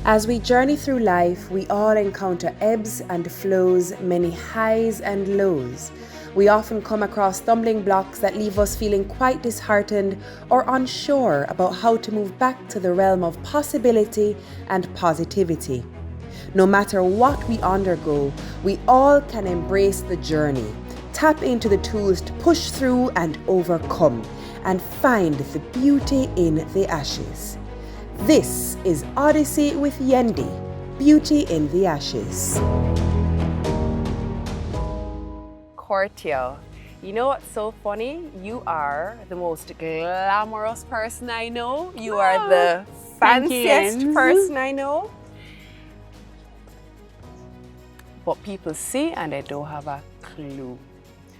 As we journey through life, we all encounter ebbs and flows, many highs and lows. We often come across stumbling blocks that leave us feeling quite disheartened or unsure about how to move back to the realm of possibility and positivity. No matter what we undergo, we all can embrace the journey, tap into the tools to push through and overcome, and find the beauty in the ashes. This is Odyssey with Yendi, Beauty in the Ashes. Cortia, you know what's so funny? You are the most glamorous person I know. You are the fanciest person I know. But people see and they don't have a clue.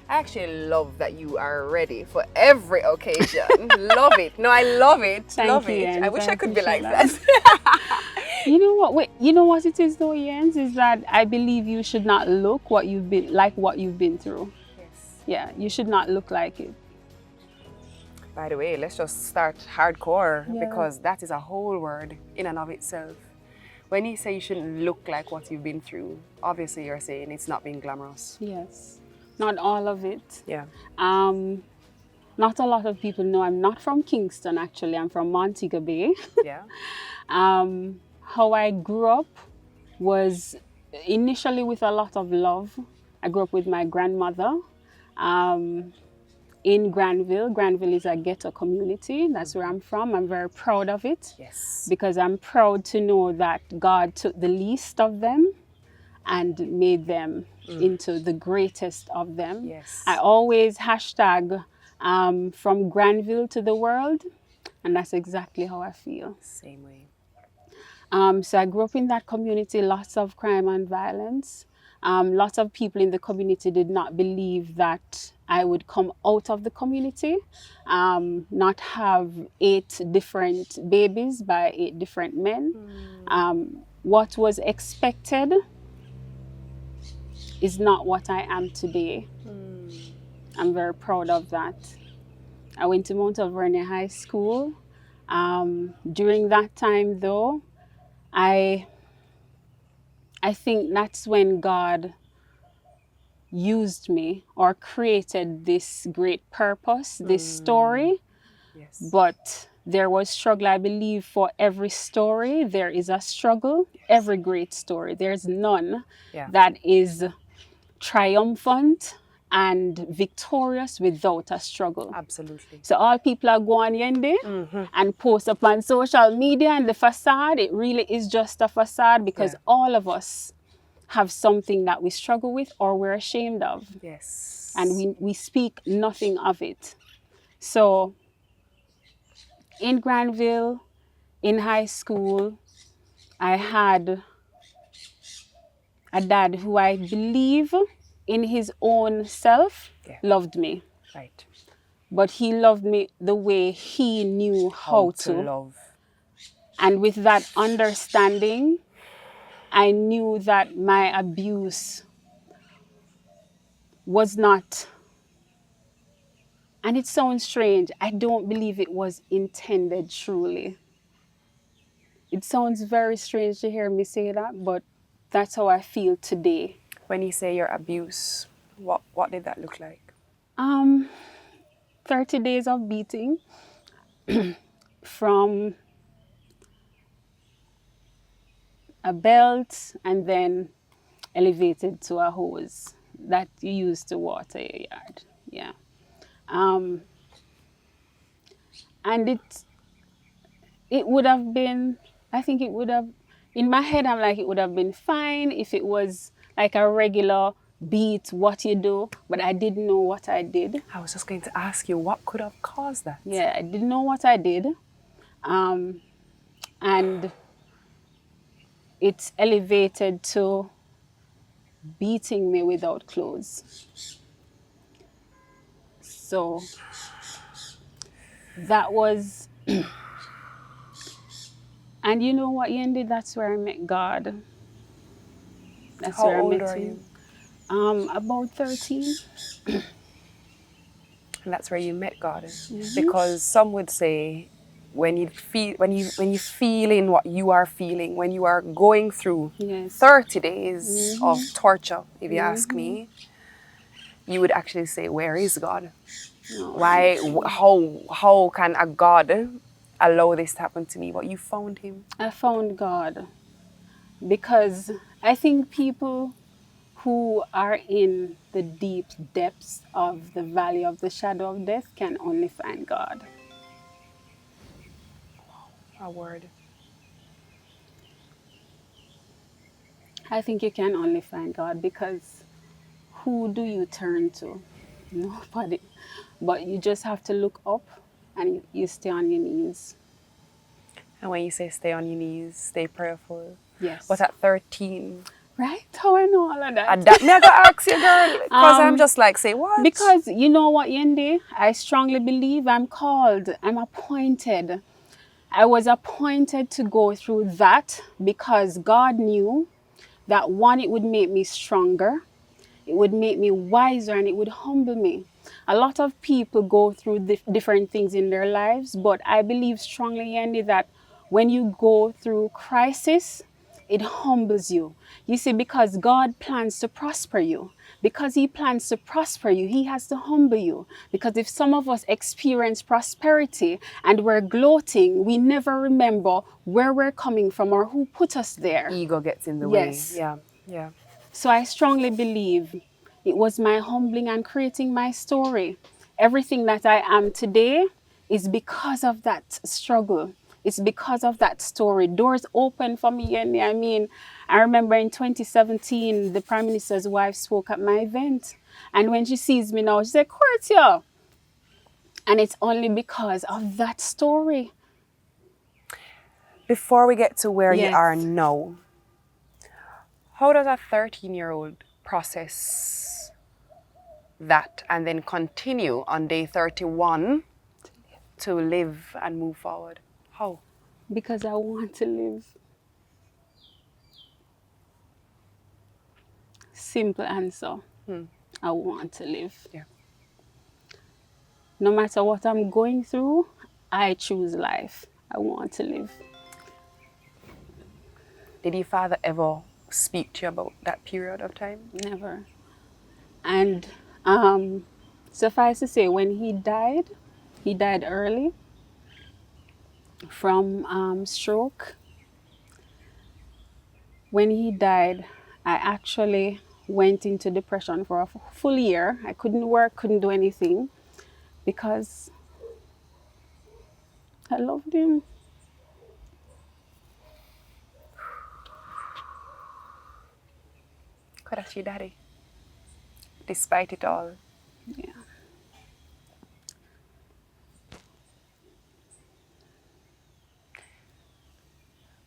I actually love that you are ready for every occasion. Love it. No, I love it. Love it. Jens. I wish I could be like that. You know what? Wait, you know what it is though, Jens? Is that I believe you should not look what you've been through. Yes. Yeah, you should not look like it. By the way, let's just start hardcore because that is a whole word in and of itself. When you say you shouldn't look like what you've been through, obviously you're saying it's not being glamorous. Yes. Not all of it. Yeah. Not a lot of people know I'm not from Kingston, actually. I'm from Montego Bay. Yeah. How I grew up was initially with a lot of love. I grew up with my grandmother in Granville. Granville is a ghetto community. That's where I'm from. I'm very proud of it. Yes. Because I'm proud to know that God took the least of them and made them into the greatest of them. Yes. I always hashtag from Granville to the world, and that's exactly how I feel. Same way. So I grew up in that community, lots of crime and violence. Lots of people in the community did not believe that I would come out of the community, not have 8 different babies by 8 different men. What was expected is not what I am today. I'm very proud of that. I went to Mount Alvernia High School. During that time though, I think that's when God used me or created this great purpose, this story. Yes. But there was struggle. I believe for every story, there is a struggle. Yes. Every great story, there's none that is triumphant and victorious without a struggle. Absolutely. So all people are going Yendi and post up on social media, and the facade, it really is just a facade because all of us have something that we struggle with or we're ashamed of. Yes. And we speak nothing of it. So in Granville, in high school, I had a dad who I believe in his own self loved me. Right. But he loved me the way he knew how to love. And with that understanding, I knew that my abuse was not, and it sounds strange, I don't believe it was intended truly. It sounds very strange to hear me say that, but that's how I feel today. When you say your abuse, what did that look like? 30 days of beating from a belt and then elevated to a hose that you use to water your yard. Yeah. And it would have been, I think it would have, in my head I'm like, it would have been fine if it was like a regular beat, what you do, but I didn't know what I did. I was just going to ask you, what could have caused that? Yeah, I didn't know what I did. And it's elevated to beating me without clothes. So that was, and you know what, Yendi, that's where I met God. That's How where old I met are him. you? About 13. And that's where you met God. Because some would say when you feeling what you are feeling, when you are going through Yes. 30 days of torture, if you ask me, you would actually say, where is God? No, Why, how can a God allow this to happen to me? But you found him. I found God because I think people who are in the deep depths of the valley of the shadow of death can only find God. A word. I think you can only find God because who do you turn to? Nobody. But you just have to look up and you stay on your knees. And when you say stay on your knees, stay prayerful. Yes. But at 13, Right? How I know all of that? and that me I gotta ask you, girl, because I'm just like, say what? Because you know what, Yendi? I strongly believe I'm called, I'm appointed. I was appointed to go through that because God knew that one, it would make me stronger, it would make me wiser, and it would humble me. A lot of people go through different things in their lives, but I believe strongly, Yendi, that when you go through crisis, it humbles you. You see, because God plans to prosper you. Because he plans to prosper you, he has to humble you. Because if some of us experience prosperity and we're gloating, we never remember where we're coming from or who put us there. Ego gets in the Yes. way. Yeah. So I strongly believe it was my humbling and creating my story. Everything that I am today is because of that struggle. It's because of that story. Doors open for me. And I mean, I remember in 2017, the Prime Minister's wife spoke at my event. And when she sees me now, she said, Cortia. And it's only because of that story. Before we get to where you Yes. are now, how does a 13-year-old process that and then continue on day 31 to live and move forward? How? Because I want to live. Simple answer. I want to live. Yeah. No matter what I'm going through, I choose life. I want to live. Did your father ever speak to you about that period of time? Never. And suffice to say, when he died early from stroke. When he died, I actually went into depression for a full year. I couldn't work, couldn't do anything because I loved him. God, that's your daddy. Despite it all. Yeah.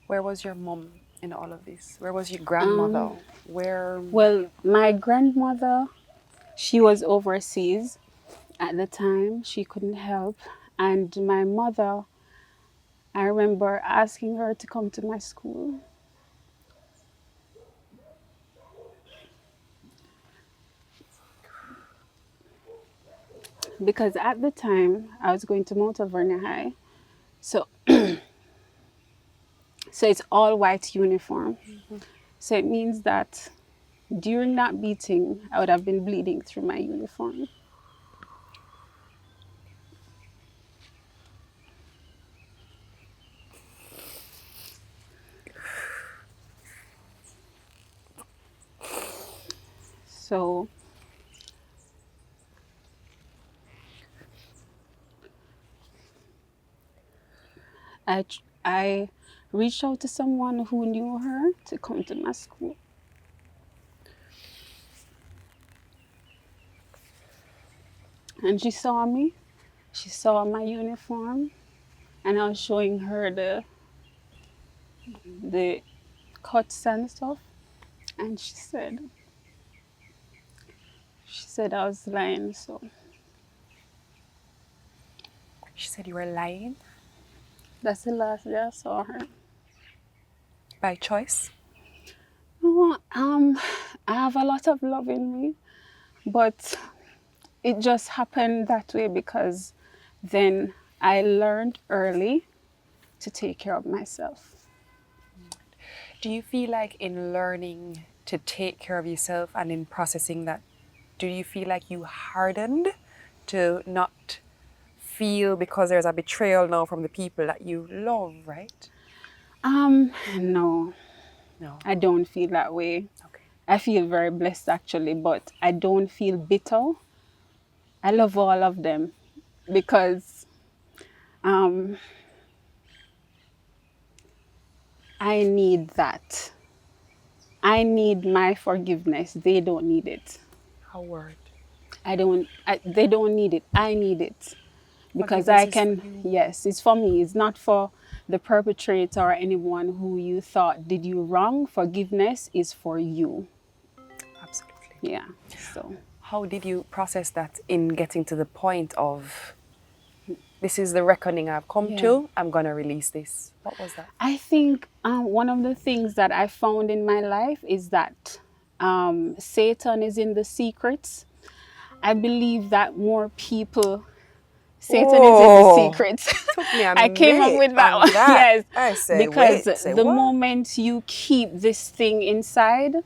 Where was your mom in all of this? Where was your grandmother? Well, my grandmother, she was overseas at the time. She couldn't help. And my mother, I remember asking her to come to my school. Because at the time, I was going to Mount Alvernia High. So, so it's all white uniform. So it means that during that beating, I would have been bleeding through my uniform. So I reached out to someone who knew her to come to my school. And she saw me. She saw my uniform, and I was showing her the cuts and stuff. And she said I was lying. So She said you were lying? that's the last day I saw her. By choice? Oh, I have a lot of love in me, but it just happened that way because then I learned early to take care of myself. Do you feel like in learning to take care of yourself and in processing that, do you feel like you hardened to not feel because there's a betrayal now from the people that you love, right? No, No. I don't feel that way. Okay. I feel very blessed actually, but I don't feel bitter. I love all of them because I need that. I need my forgiveness. They don't need it. A word. They don't need it. I need it. Because Forgiveness I is for can, you. yes, it's for me. It's not for the perpetrator or anyone who you thought did you wrong. Forgiveness is for you. Absolutely. Yeah, so. How did you process that in getting to the point of, this is the reckoning I've come to, I'm going to release this? What was that? I think one of the things that I found in my life is that Satan is in the secrets. I believe that more people, Satan is in the secrets. Took me a I came up minute with that on one. that. Yes. I say, Because wait, say the what? moment you keep this thing inside,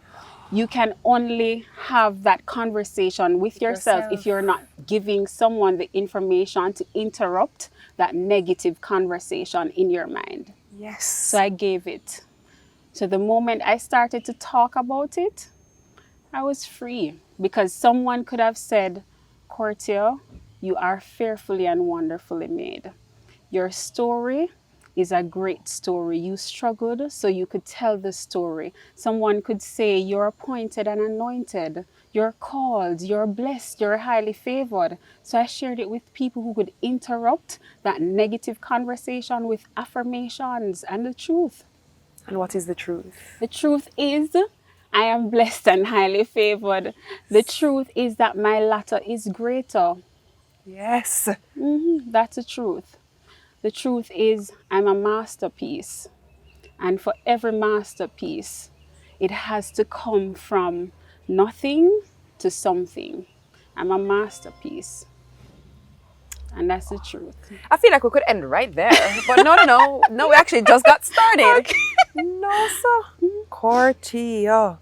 you can only have that conversation with yourself if you're not giving someone the information to interrupt that negative conversation in your mind. Yes. So I gave it. So the moment I started to talk about it, I was free because someone could have said, Cortia, you are fearfully and wonderfully made. Your story is a great story. You struggled so you could tell the story. Someone could say you're appointed and anointed. You're called, you're blessed, you're highly favored. So I shared it with people who could interrupt that negative conversation with affirmations and the truth. And what is the truth? The truth is, I am blessed and highly favored. The truth is that my latter is greater. Yes. That's the truth. The truth is, I'm a masterpiece. And for every masterpiece, it has to come from nothing to something. I'm a masterpiece. And that's the truth. I feel like we could end right there. But no. No, we actually just got started. Okay. No, so. Cortia.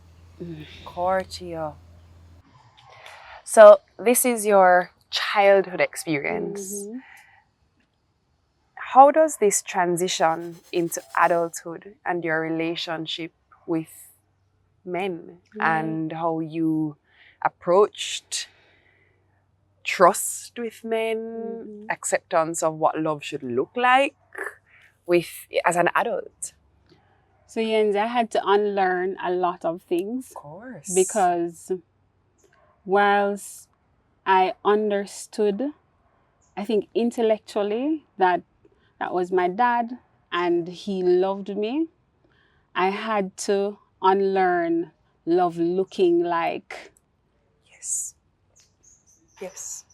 Cortia. So this is your childhood experience. How does this transition into adulthood and your relationship with men and how you approached trust with men, acceptance of what love should look like as an adult? So Yendi, I had to unlearn a lot of things. Of course. Because whilst I understood, I think intellectually, that was my dad and he loved me, I had to unlearn love looking like. Yes. Yes.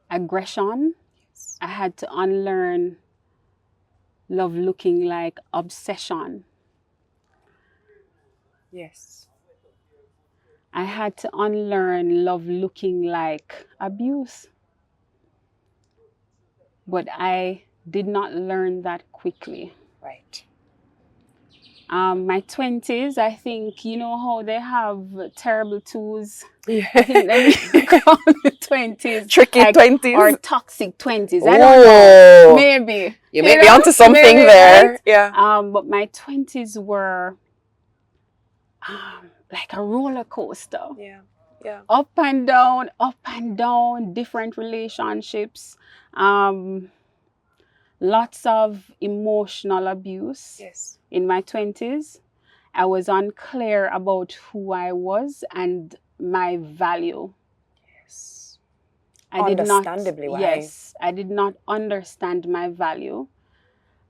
Aggression. Yes. I had to unlearn love looking like obsession. Yes. I had to unlearn love looking like abuse. But I did not learn that quickly. Right. My 20s, I think, you know how they have terrible twos? Yeah. I think they call it 20s. Tricky like, 20s. Or toxic 20s. I don't know. Maybe. You may be onto something maybe, there. Right? Yeah. But my 20s were like a roller coaster. Yeah. Yeah. Up and down, different relationships. Lots of emotional abuse. Yes. In my 20s. I was unclear about who I was and my value. Yes. Understandably, why? Yes. I did not understand my value.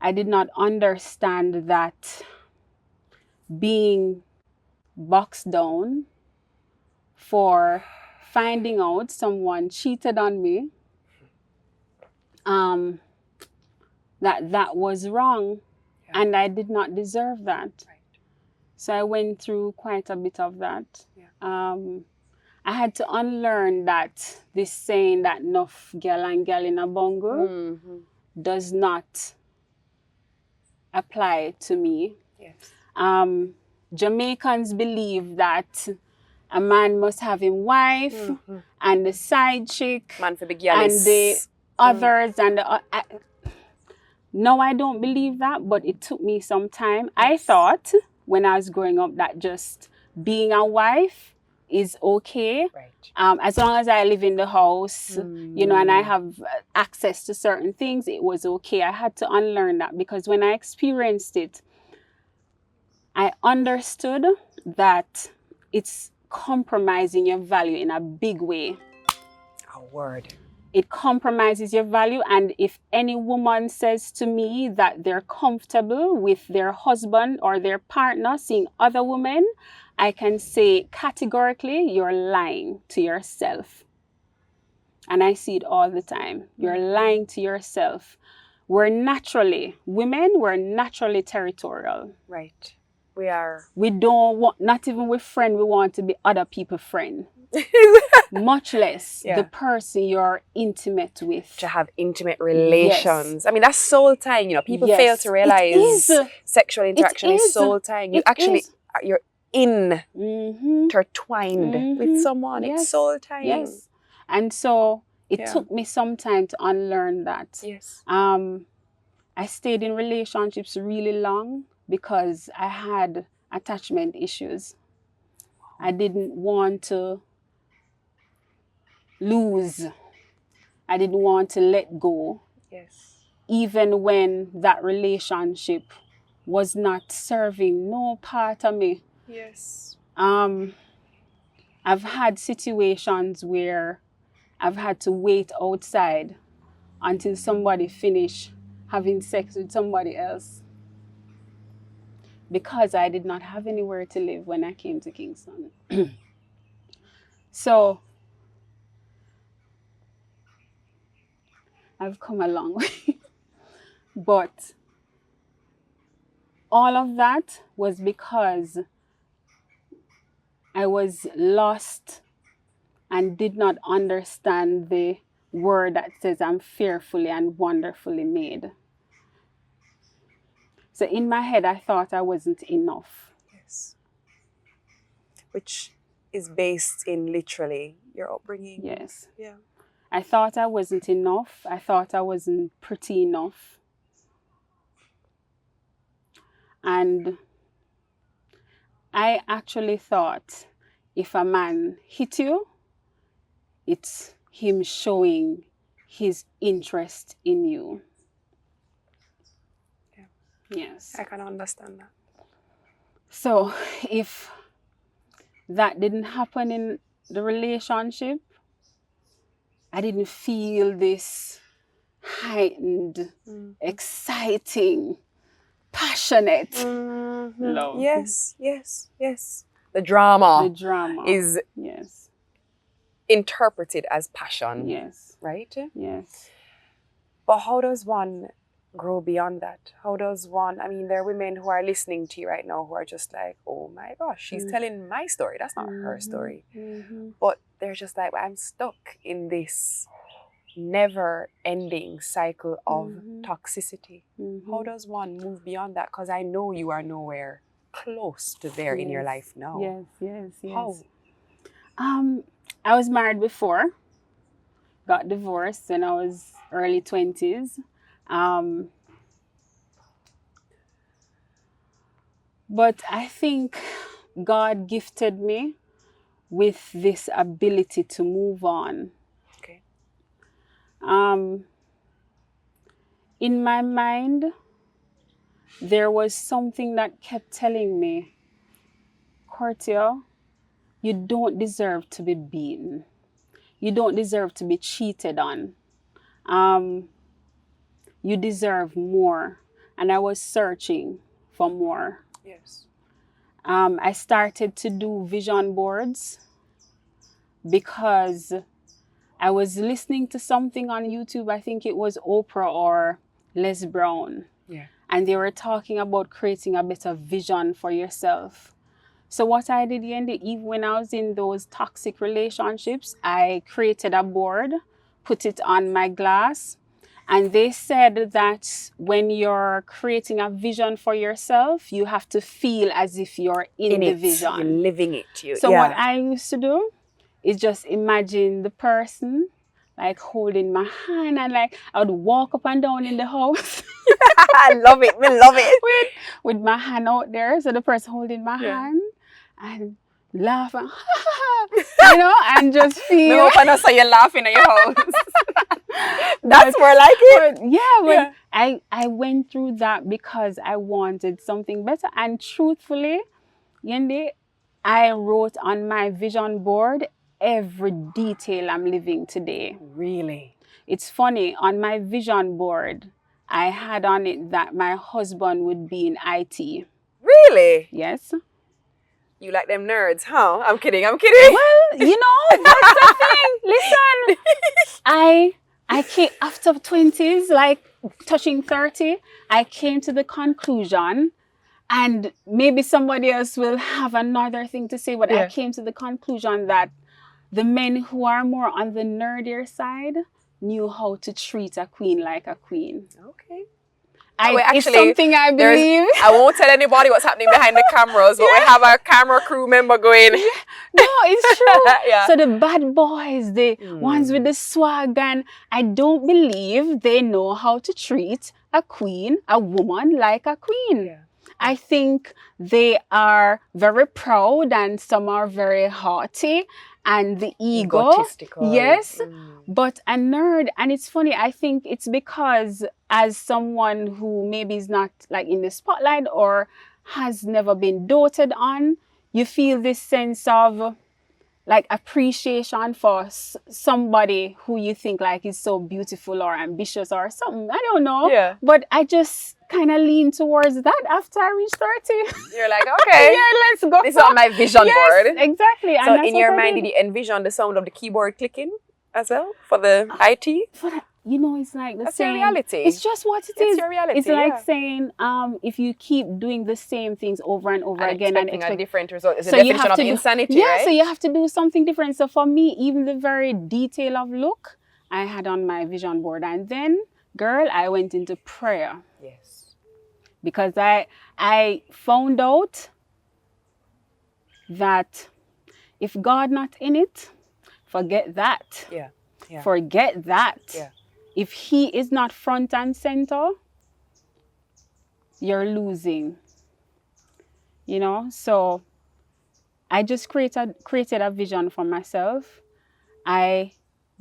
I did not understand that being boxed down for finding out someone cheated on me, that was wrong. Yeah. And I did not deserve that. Right. So I went through quite a bit of that. Yeah. I had to unlearn that this saying that enough gal and gal in a bungle does not apply to me. Yes. Jamaicans believe that a man must have him wife and the side chick Man for big and gyalis. the others and the no, I don't believe that, but it took me some time. I thought when I was growing up that just being a wife is okay. Right. As long as I live in the house, you know, and I have access to certain things, it was okay. I had to unlearn that because when I experienced it, I understood that it's compromising your value in a big way. A word. It compromises your value. And if any woman says to me that they're comfortable with their husband or their partner seeing other women, I can say categorically, you're lying to yourself. And I see it all the time. You're lying to yourself. Women, we're naturally territorial. Right. We are. We don't want, not even with friend, we want to be other people's friend. Much less the person you're intimate with. To have intimate relations. Yes. I mean, that's soul tying, you know. People fail to realize sexual interaction is soul tying. You you're intertwined with someone. Yes. It's soul tying. Yes. And so it took me some time to unlearn that. Yes. I stayed in relationships really long because I had attachment issues. I didn't want to lose. I didn't want to let go. Yes. Even when that relationship was not serving no part of me. Yes. I've had situations where I've had to wait outside until somebody finished having sex with somebody else because I did not have anywhere to live when I came to Kingston. So I've come a long way. But all of that was because I was lost and did not understand the word that says I'm fearfully and wonderfully made. So in my head, I thought I wasn't enough. Yes. Which is based in literally your upbringing. Yes. Yeah. I thought I wasn't enough. I thought I wasn't pretty enough. And I actually thought if a man hit you, it's him showing his interest in you. Yeah. Yes. I can understand that. So if that didn't happen in the relationship, I didn't feel this heightened, exciting, passionate love. Yes, yes, yes. The drama is interpreted as passion. Yes. Right? Yes. But how does one grow beyond that? How does one, I mean, there are women who are listening to you right now who are just like, oh my gosh, she's telling my story. That's not her story. But they're just like, I'm stuck in this never-ending cycle of toxicity. How does one move beyond that? Because I know you are nowhere close to there in your life now. Yes. How? I was married before, got divorced when I was early 20s. But I think God gifted me with this ability to move on. Okay. In my mind, there was something that kept telling me, Cortia, you don't deserve to be beaten. You don't deserve to be cheated on. You deserve more. And I was searching for more. Yes. I started to do vision boards because I was listening to something on YouTube. I think it was Oprah or Les Brown. Yeah. And they were talking about creating a better vision for yourself. So what I did, Yendi, even when I was in those toxic relationships, I created a board, put it on my glass, and they said that when you're creating a vision for yourself, you have to feel as if you're in the vision. You're living it. So what I used to do is just imagine the person like holding my hand, and like I would walk up and down in the house. I love it. We love it. with my hand out there, so the person holding my hand, and laugh and and just feel. No, I saw you laughing at your house. That's more like it. But I went through that because I wanted something better, and truthfully, Yendi, I wrote on my vision board every detail I'm living today. Really? It's funny, on my vision board, I had on it that my husband would be in IT. Really? Yes. You like them nerds, huh? I'm kidding. Well, that's the thing. Listen, I came after 20s, like touching 30, I came to the conclusion, and maybe somebody else will have another thing to say, but I came to the conclusion that the men who are more on the nerdier side knew how to treat a queen like a queen. Okay. It's something I believe. I won't tell anybody what's happening behind the cameras, but we have a camera crew member going. No, it's true. So the bad boys, the ones with the swag, and I don't believe they know how to treat a queen, a woman like a queen. Yeah. I think they are very proud, and some are very haughty, and the ego. Egotistical. Yes, but a nerd. And it's funny, I think it's because as someone who maybe is not like in the spotlight or has never been doted on, you feel this sense of like appreciation for somebody who you think like is so beautiful or ambitious or something. I don't know. Yeah. But I just kind of lean towards that after I reach 30. You're like, okay. Let's go. This is on my vision board. Exactly. So in your mind, did you envision the sound of the keyboard clicking as well for the IT? It's like That's your reality. It's just what it is. It's your reality. It's like saying, if you keep doing the same things over and over again and expect a different result, it's a definition of insanity, right? So you have to do something different. So for me, even the very detail of look, I had on my vision board, and then, girl, I went into prayer. Yes. Because I found out that if God not in it, forget that. Yeah. Forget that. Yeah. If he is not front and center, you're losing. So I just created a vision for myself. I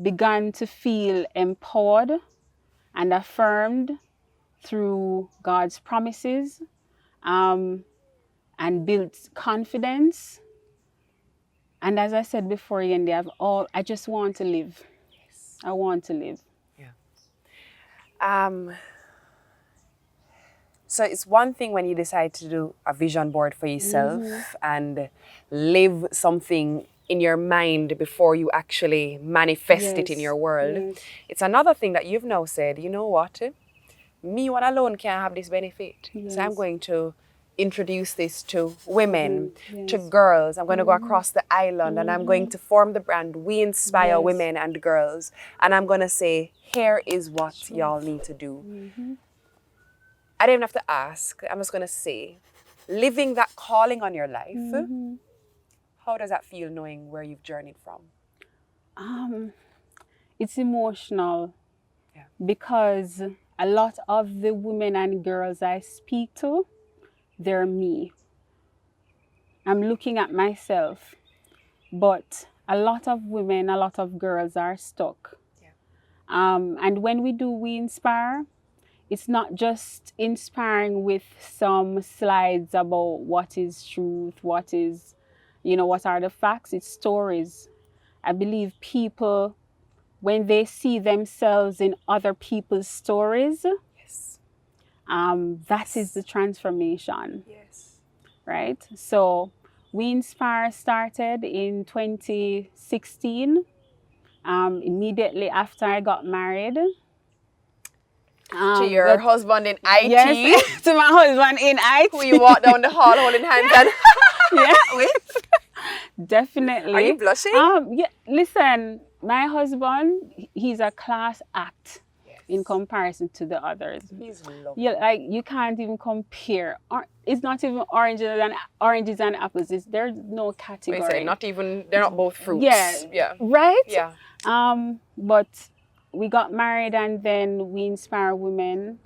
began to feel empowered and affirmed through God's promises, and built confidence. And as I said before, Yendi, I just want to live. Yes. I want to live. So it's one thing when you decide to do a vision board for yourself and live something in your mind before you actually manifest it in your world. It's another thing that you've now said, you know what? Me one alone can't have this benefit. So I'm going to introduce this to women, to girls. I'm going to go across the island and I'm going to form the brand We Inspire Women and Girls. And I'm going to say, here is what y'all need to do. I don't even have to ask. I'm just going to say, living that calling on your life, how does that feel knowing where you've journeyed from? It's emotional because a lot of the women and girls I speak to, they're me. I'm looking at myself, but a lot of women, a lot of girls are stuck. And when we do We Inspire, it's not just inspiring with some slides about what is truth, what is, what are the facts. It's stories. I believe people, when they see themselves in other people's stories, that is the transformation. Right? So We Inspire started in 2016, immediately after I got married. To your husband in IT? Yes, to my husband in IT. Who you walk down the hall holding hands and Yeah, With? definitely. Are you blushing? Yeah, listen, my husband, he's a class act in comparison to the others. He's lovely. Yeah, like you can't even compare. It's not even oranges and apples. There's no category. Wait, say, not even, they're not both fruits. Yeah. Right? Yeah. But we got married and then we inspire women.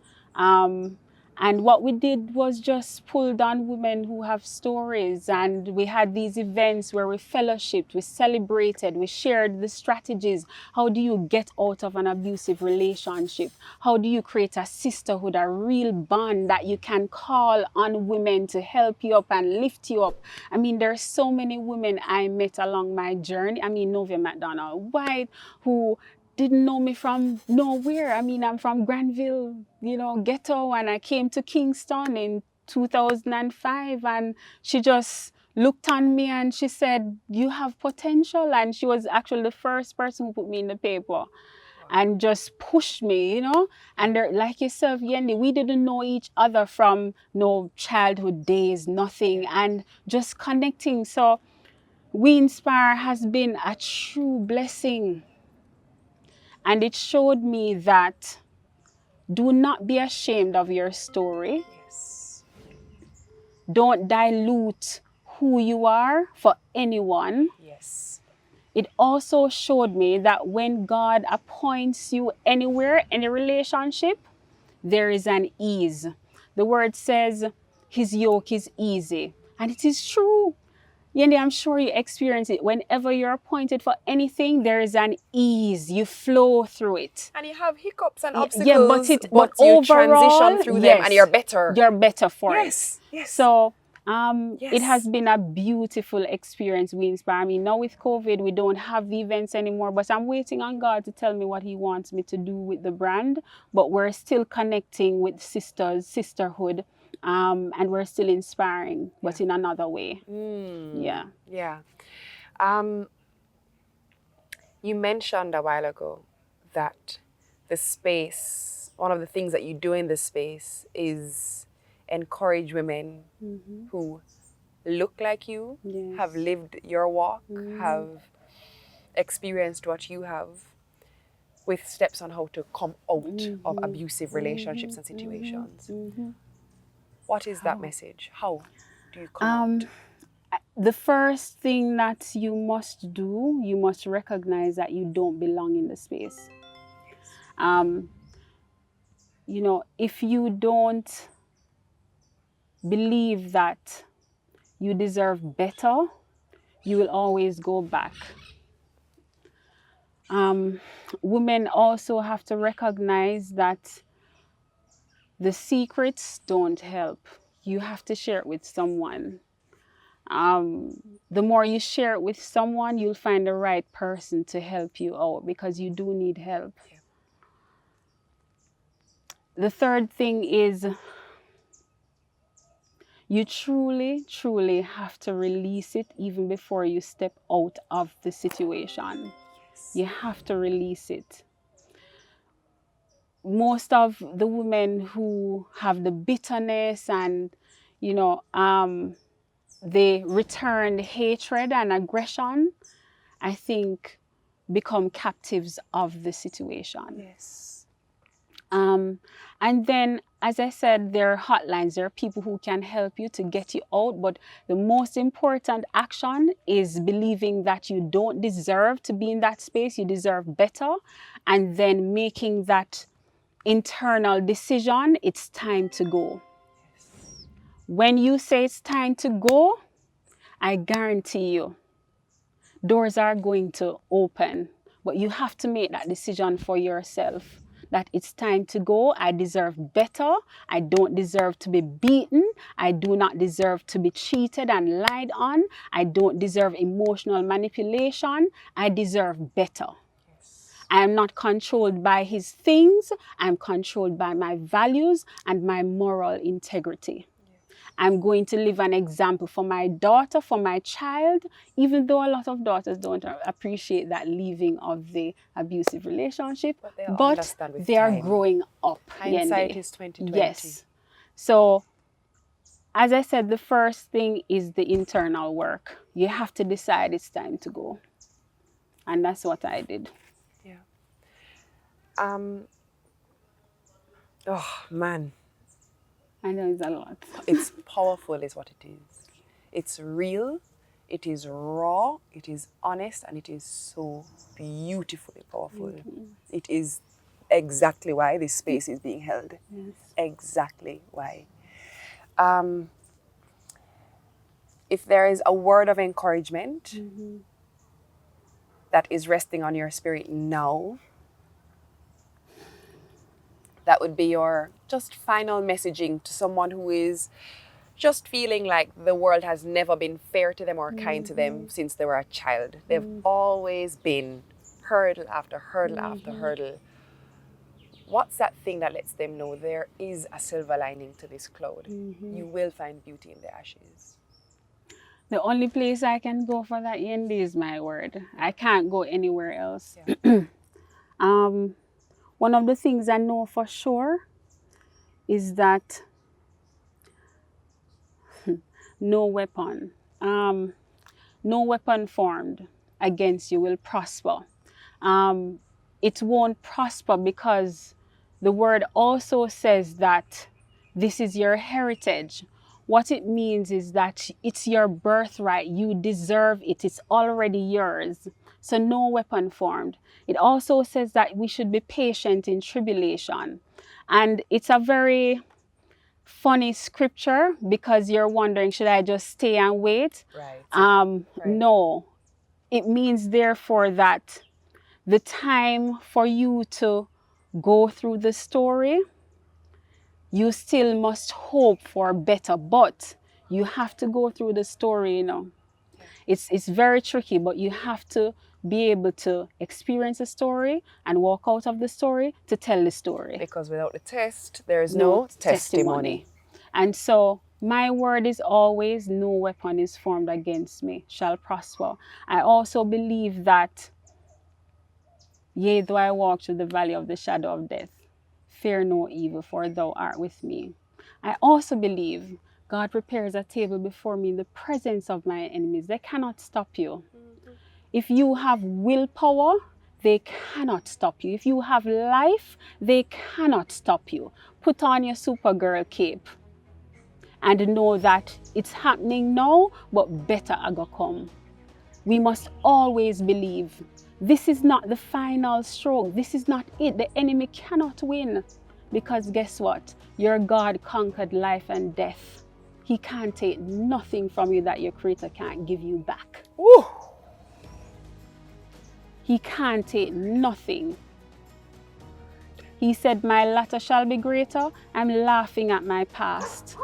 And what we did was just pulled on women who have stories, and we had these events where we fellowshipped, we celebrated, we shared the strategies. How do you get out of an abusive relationship? How do you create a sisterhood, a real bond that you can call on women to help you up and lift you up? I mean, there are so many women I met along my journey. I mean, Novia McDonald White, who didn't know me from nowhere. I mean, I'm from Granville, ghetto, and I came to Kingston in 2005, and she just looked on me and she said, "You have potential." And she was actually the first person who put me in the paper and just pushed me, And like yourself, Yendi, we didn't know each other from no childhood days, nothing, and just connecting. So We Inspire has been a true blessing. And it showed me that do not be ashamed of your story. Yes. Don't dilute who you are for anyone. Yes. It also showed me that when God appoints you anywhere, any relationship, there is an ease. The word says his yoke is easy. And it is true. Yendi, I'm sure you experience it. Whenever you're appointed for anything, there is an ease. You flow through it. And you have hiccups and obstacles, Yeah, but you overall, transition through them and you're better. You're better for it. Yes. So it has been a beautiful experience. We Inspire. I mean, now with COVID, we don't have the events anymore, but I'm waiting on God to tell me what he wants me to do with the brand. But we're still connecting with sisterhood. And we're still inspiring, but in another way. Yeah. You mentioned a while ago that the space, one of the things that you do in this space is encourage women who look like you, have lived your walk, have experienced what you have, with steps on how to come out of abusive relationships and situations. What is that message? How do you come out? The first thing that you must do, you must recognize that you don't belong in the space. If you don't believe that you deserve better, you will always go back. Women also have to recognize that the secrets don't help. You have to share it with someone. The more you share it with someone, you'll find the right person to help you out, because you do need help. The third thing is you truly, truly have to release it even before you step out of the situation. You have to release it. Most of the women who have the bitterness and, they return hatred and aggression, I think, become captives of the situation. Yes. And then, as I said, there are hotlines. There are people who can help you to get you out. But the most important action is believing that you don't deserve to be in that space. You deserve better. And then making that internal decision, it's time to go. Yes. When you say it's time to go, I guarantee you, doors are going to open. But you have to make that decision for yourself. That it's time to go. I deserve better. I don't deserve to be beaten. I do not deserve to be cheated and lied on. I don't deserve emotional manipulation. I deserve better. Yes. I am not controlled by his things. I'm controlled by my values and my moral integrity. I'm going to live an example for my daughter, for my child, even though a lot of daughters don't appreciate that leaving of the abusive relationship. But they are growing up. Hindsight is 20/20. Yes. So as I said, the first thing is the internal work. You have to decide it's time to go. And that's what I did. Yeah. Oh, man. I know it's a lot. It's powerful is what it is. It's real, it is raw, it is honest, and it is so beautifully powerful. It is exactly why this space is being held. Yes. Exactly why. If there is a word of encouragement that is resting on your spirit now, that would be your just final messaging to someone who is just feeling like the world has never been fair to them or kind to them since they were a child. They've always been hurdle after hurdle after hurdle. What's that thing that lets them know there is a silver lining to this cloud? You will find beauty in the ashes. The only place I can go for that, Yendi, is my word. I can't go anywhere else. Yeah. One of the things I know for sure is that no weapon formed against you will prosper. It won't prosper because the word also says that this is your heritage. What it means is that it's your birthright. You deserve it. It's already yours. So no weapon formed. It also says that we should be patient in tribulation. And it's a very funny scripture because you're wondering, should I just stay and wait? Right. No. It means therefore that the time for you to go through the story, you still must hope for better, but you have to go through the story, you know. It's very tricky, but you have to be able to experience a story and walk out of the story to tell the story. Because without the test, there is no testimony. And so my word is always, no weapon is formed against me shall prosper. I also believe that, yea, though I walk through the valley of the shadow of death, fear no evil, for thou art with me. I also believe God prepares a table before me in the presence of my enemies. They cannot stop you. If you have willpower, they cannot stop you. If you have life, they cannot stop you. Put on your Supergirl cape and know that it's happening now, but better are gonna come. We must always believe this is not the final stroke. This is not it. The enemy cannot win. Because guess what? Your God conquered life and death. He can't take nothing from you that your Creator can't give you back. Woo. He can't take nothing. He said, my latter shall be greater. I'm laughing at my past.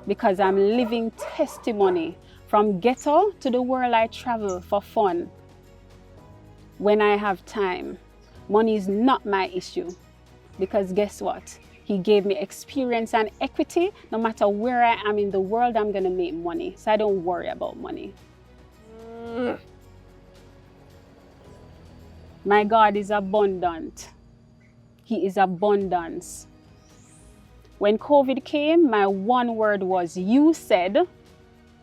Because I'm living testimony. From ghetto to the world I travel for fun. When I have time. Money is not my issue. Because guess what? He gave me experience and equity. No matter where I am in the world, I'm going to make money. So I don't worry about money. My God is abundant. He is abundance. When COVID came, my one word was, you said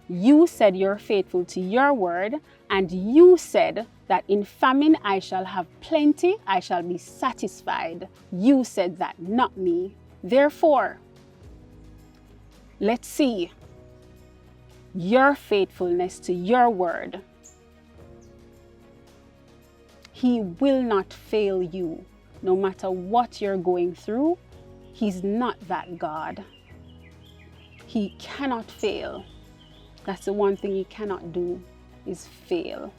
you're faithful to your word, and you said that in famine I shall have plenty, I shall be satisfied. You said that, not me. Therefore, let's see your faithfulness to your word. He will not fail you, no matter what you're going through. He's not that God. He cannot fail. That's the one thing he cannot do, is fail.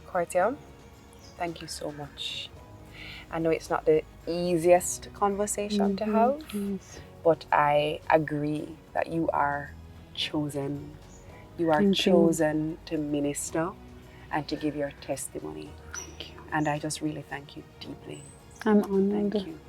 Cortia, thank you so much. I know it's not the easiest conversation to have, but I agree that you are chosen. You are chosen to minister and to give your testimony. Thank you. And I just really thank you deeply. I'm honored. Thank you.